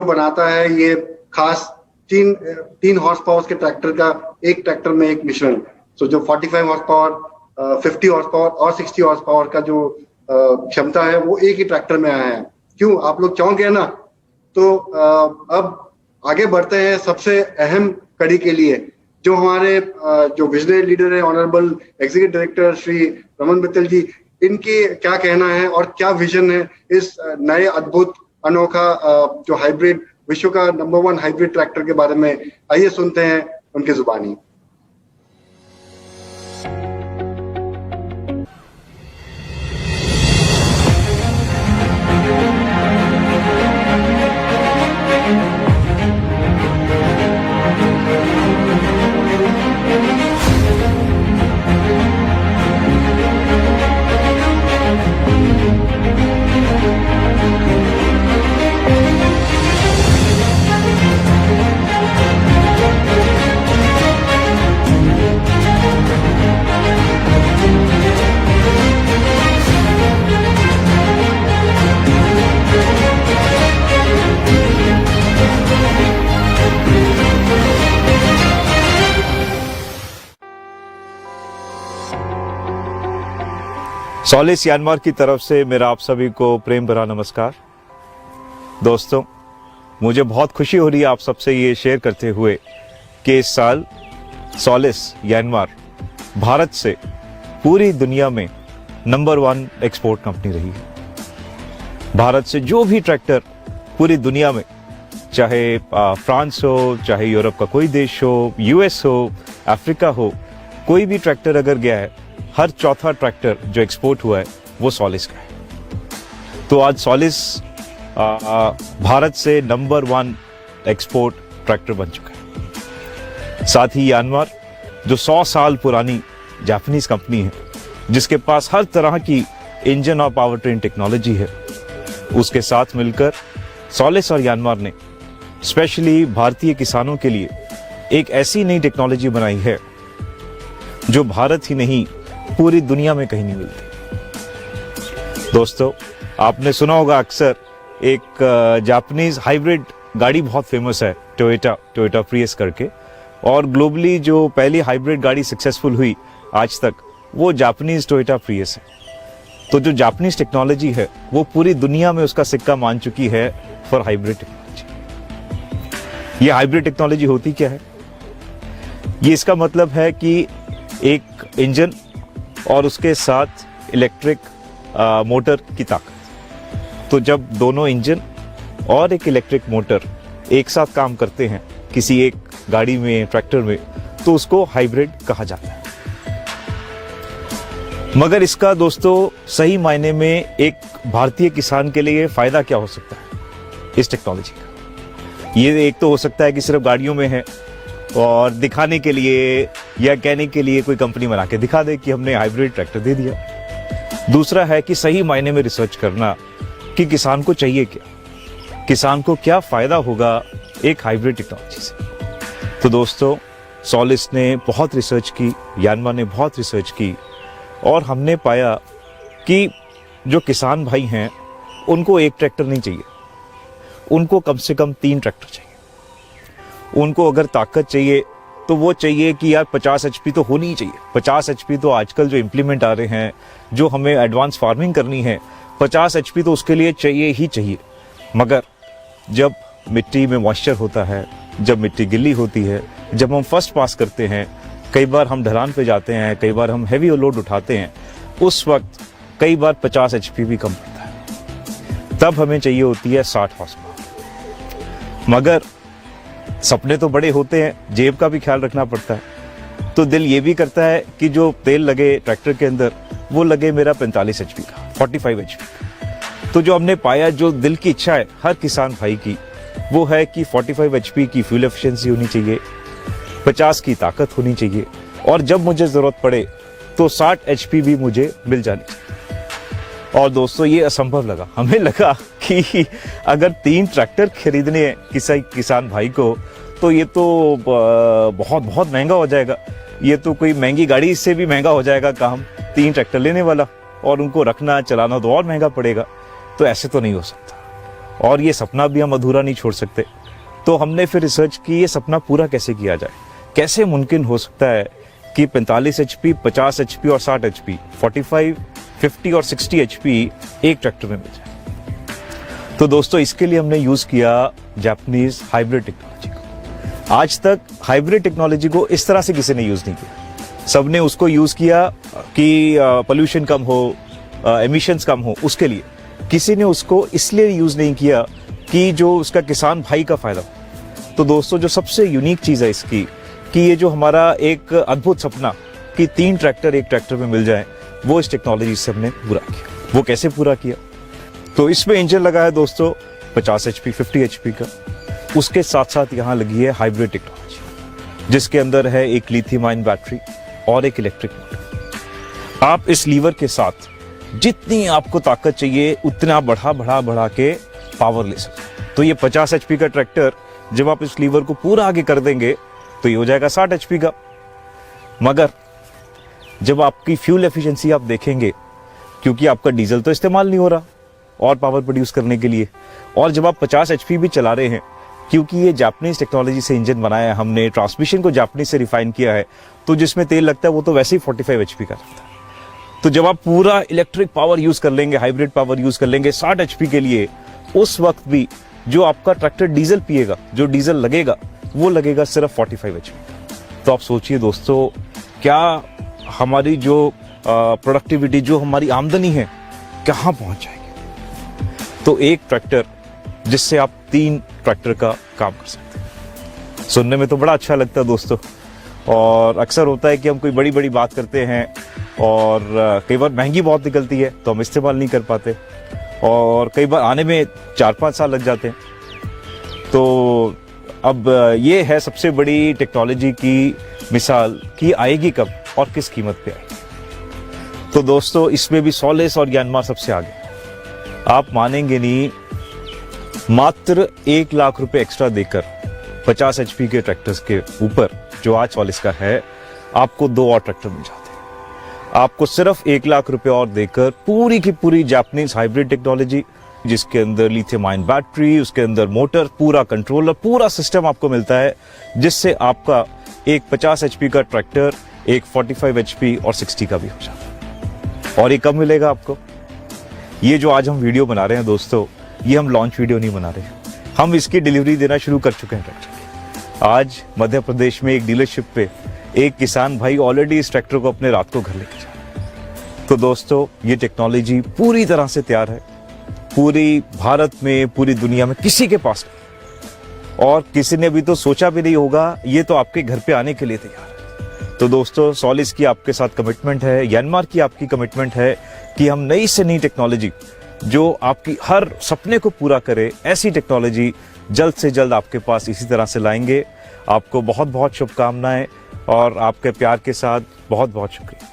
बनाता है ये खास तीन हॉर्स पावर के ट्रैक्टर का एक ट्रैक्टर में एक मिश्रण। तो जो 45 हॉर्स पावर, 50 हॉर्स पावर और 60 हॉर्स पावर का जो क्षमता है वो एक ही ट्रैक्टर में आया है। क्यों, आप लोग चौंक गए ना? तो अब आगे बढ़ते हैं सबसे अहम कड़ी के लिए, जो हमारे जो विजनरी लीडर है honourable executive director Shri Raman Mittal ji, इनके क्या कहना है और क्या विजन है इस नए अद्भुत अनोखा जो हाइब्रिड, विश्व का नंबर 1 हाइब्रिड ट्रैक्टर के बारे में। आइए सुनते हैं उनकी जुबानी। सॉलिस यानमार की तरफ से मेरा आप सभी को प्रेम भरा नमस्कार। दोस्तों, मुझे बहुत खुशी हो रही है आप सबसे ये शेयर करते हुए कि इस साल सॉलिस यानमार भारत से पूरी दुनिया में नंबर 1 एक्सपोर्ट कंपनी रही है। भारत से जो भी ट्रैक्टर पूरी दुनिया में, चाहे फ्रांस हो, चाहे यूरोप का कोई देश हो, यूएस हो, अफ्रीका हो, कोई भी ट्रैक्टर अगर गया है, हर चौथा ट्रैक्टर जो एक्सपोर्ट हुआ है वो सॉलिस का है। तो आज सॉलिस भारत से नंबर 1 एक्सपोर्ट ट्रैक्टर बन चुका है। साथ ही यानमार जो 100 साल पुरानी जापानीज कंपनी है, जिसके पास हर तरह की इंजन और पावर ट्रेन टेक्नोलॉजी है, उसके साथ मिलकर सॉलिस और यानमार ने स्पेशली भारतीय किसानों के लिए एक ऐसी नई टेक्नोलॉजी बनाई है जो भारत ही नहीं पूरी दुनिया में कहीं नहीं मिलती। दोस्तों, आपने सुना होगा अक्सर एक जापानीज हाइब्रिड गाड़ी बहुत फेमस है, टोयोटा प्रियस करके, और ग्लोबली जो पहली हाइब्रिड गाड़ी सक्सेसफुल हुई आज तक, वो जापानीज टोयोटा प्रियस है। तो जो जापानीज टेक्नोलॉजी है वो पूरी दुनिया में उसका सिक्का मान चुकी है फॉर हाइब्रिड टेक्नोलॉजी। ये हाइब्रिड टेक्नोलॉजी होती क्या है? ये इसका मतलब है कि एक इंजन और उसके साथ इलेक्ट्रिक मोटर की ताकत। तो जब दोनों इंजन और एक इलेक्ट्रिक मोटर एक साथ काम करते हैं किसी एक गाड़ी में, ट्रैक्टर में, तो उसको हाइब्रिड कहा जाता है। मगर इसका दोस्तों सही मायने में एक भारतीय किसान के लिए फायदा क्या हो सकता है इस टेक्नोलॉजी का? ये एक तो हो सकता है कि सिर्फ गाड़ियों में है और दिखाने के लिए या कहने के लिए कोई कंपनी बना के दिखा दे कि हमने हाइब्रिड ट्रैक्टर दे दिया। दूसरा है कि सही मायने में रिसर्च करना कि किसान को चाहिए क्या, किसान को क्या फायदा होगा एक हाइब्रिड टेक्नोलॉजी से। तो दोस्तों, सॉलिस ने बहुत रिसर्च की, यानमार ने बहुत रिसर्च की, और हमने पाया कि जो किसान भाई हैं उनको एक ट्रैक्टर नहीं चाहिए, उनको कम से कम 3 ट्रैक्टर चाहिए। उनको अगर ताकत चाहिए तो वो चाहिए कि यार 50 HP तो होनी ही चाहिए। 50 HP तो आजकल जो इम्प्लीमेंट आ रहे हैं, जो हमें एडवांस फार्मिंग करनी है, 50 HP तो उसके लिए चाहिए ही चाहिए। मगर जब मिट्टी में मॉइस्चर होता है, जब मिट्टी गिल्ली होती है, जब हम फर्स्ट पास करते हैं, कई बार हम ढलान पे जाते हैं, कई बार हम हैवी लोड उठाते हैं, उस वक्त कई बार 50 HP भी कम पड़ता है। तब हमें चाहिए होती है 60 हॉर्स पावर। मगर सपने तो बड़े होते हैं, जेब का भी ख्याल रखना पड़ता है। तो दिल ये भी करता है कि जो तेल लगे ट्रैक्टर के अंदर वो लगे मेरा 45 HP का, 45 HP। तो जो हमने पाया, जो दिल की इच्छा है हर किसान भाई की, वो है कि 45 HP की फ्यूल एफिशिएंसी होनी चाहिए, 50 की ताकत होनी चाहिए, और जब मुझे जरूरत पड़े तो 60 HP भी मुझे मिल जानी चाहिए। और दोस्तों, ये असंभव लगा। हमें लगा कि अगर 3 ट्रैक्टर खरीदने हैं किसी किसान भाई को, तो ये तो बहुत बहुत महंगा हो जाएगा। ये तो कोई महंगी गाड़ी से भी महंगा हो जाएगा काम, 3 ट्रैक्टर लेने वाला, और उनको रखना चलाना तो और महंगा पड़ेगा। तो ऐसे तो नहीं हो सकता। और ये सपना भी हम अधूरा नहीं छोड़ सकते। तो हमने फिर रिसर्च की ये सपना पूरा कैसे किया जाए, कैसे मुमकिन हो सकता है कि 45 HP, 50 HP और 60 HP, 45, 50 और 60 HP एक ट्रैक्टर में मिल जाए। तो दोस्तों इसके लिए हमने यूज किया जापानीज हाइब्रिड टेक्नोलॉजी को। आज तक हाइब्रिड टेक्नोलॉजी को इस तरह से किसी ने यूज नहीं किया। सबने उसको यूज किया कि पोल्यूशन कम हो, एमिशंस कम हो, उसके लिए। किसी ने उसको इसलिए यूज नहीं किया कि जो उसका किसान भाई का फायदा हो। तो दोस्तों जो सबसे यूनिक चीज है इसकी कि ये जो हमारा एक अद्भुत सपना कि 3 ट्रैक्टर एक ट्रैक्टर में मिल जाए, वो इस टेक्नोलॉजी से हमने पूरा किया। वो कैसे पूरा किया? तो इसमें इंजन लगा है दोस्तों 50 HP, 50 HP का। उसके साथ साथ यहाँ लगी है हाइब्रिड टेक्नोलॉजी, जिसके अंदर है एक लिथियम आयन बैटरी और एक इलेक्ट्रिक मोटर। आप इस लीवर के साथ जितनी आपको ताकत चाहिए उतना बढ़ा के पावर ले सकते। तो ये 50 HP का ट्रैक्टर जब आप इस लीवर को पूरा आगे कर देंगे तो ये हो जाएगा 60 HP का। मगर जब आपकी फ्यूल एफिशिएंसी आप देखेंगे, क्योंकि आपका डीजल तो इस्तेमाल नहीं हो रहा और पावर प्रोड्यूस करने के लिए, और जब आप 50 HP भी चला रहे हैं, क्योंकि ये जापानीज टेक्नोलॉजी से इंजन बनाया है हमने, ट्रांसमिशन को जापानीज से रिफाइन किया है, तो जिसमें तेल लगता है वो तो वैसे ही 45 HP का लगता है। तो जब आप पूरा इलेक्ट्रिक पावर यूज कर लेंगे, हाइब्रिड पावर यूज कर लेंगे 60 HP के लिए, उस वक्त भी जो आपका ट्रैक्टर डीजल पिएगा, जो डीजल लगेगा, वो लगेगा सिर्फ 45 HP। तो आप सोचिए दोस्तों, क्या हमारी जो प्रोडक्टिविटी, जो हमारी आमदनी है, कहाँ पहुंच जाएगी? तो एक ट्रैक्टर जिससे आप 3 ट्रैक्टर का काम कर सकते हैं। सुनने में तो बड़ा अच्छा लगता है दोस्तों, और अक्सर होता है कि हम कोई बड़ी बड़ी बात करते हैं और कई बार महंगी बहुत निकलती है तो हम इस्तेमाल नहीं कर पाते, और कई बार आने में 4-5 साल लग जाते हैं। तो अब ये है सबसे बड़ी टेक्नोलॉजी की मिसाल कि आएगी कब और किस कीमत पे आएगी। तो दोस्तों इसमें भी सोलिस और यानमार सबसे आगे। आप मानेंगे नहीं, मात्र 1 लाख रुपए एक्स्ट्रा देकर 50 HP के ट्रैक्टर्स के ऊपर जो आज सोलिस का है, आपको 2 और ट्रैक्टर मिल जाते हैं। आपको सिर्फ 1 लाख रुपए और देकर पूरी की पूरी जापानीज हाइब्रिड टेक्नोलॉजी, जिसके अंदर लिथियम आयन बैटरी, उसके अंदर मोटर, पूरा कंट्रोलर, पूरा सिस्टम आपको मिलता है, जिससे आपका एक 50 HP का ट्रैक्टर एक 45 HP और 60 का भी हो जाता है। और ये कब मिलेगा आपको? ये जो आज हम वीडियो बना रहे हैं दोस्तों, ये हम लॉन्च वीडियो नहीं बना रहे हैं, हम इसकी डिलीवरी देना शुरू कर चुके हैं ट्रैक्टर की। आज मध्य प्रदेश में एक डीलरशिप पे एक किसान भाई ऑलरेडी इस ट्रैक्टर को अपने रात को घर लेके जा रहे हैं। तो दोस्तों ये टेक्नोलॉजी पूरी तरह से तैयार है, पूरी भारत में, पूरी दुनिया में किसी के पास नहीं, और किसी ने भी तो सोचा भी नहीं होगा, ये तो आपके घर पे आने के लिए तैयार है। तो दोस्तों सोलिस की आपके साथ कमिटमेंट है, यानमार की आपकी कमिटमेंट है कि हम नई से नई टेक्नोलॉजी जो आपकी हर सपने को पूरा करे, ऐसी टेक्नोलॉजी जल्द से जल्द आपके पास इसी तरह से लाएंगे। आपको बहुत बहुत शुभकामनाएं और आपके प्यार के साथ बहुत बहुत शुक्रिया।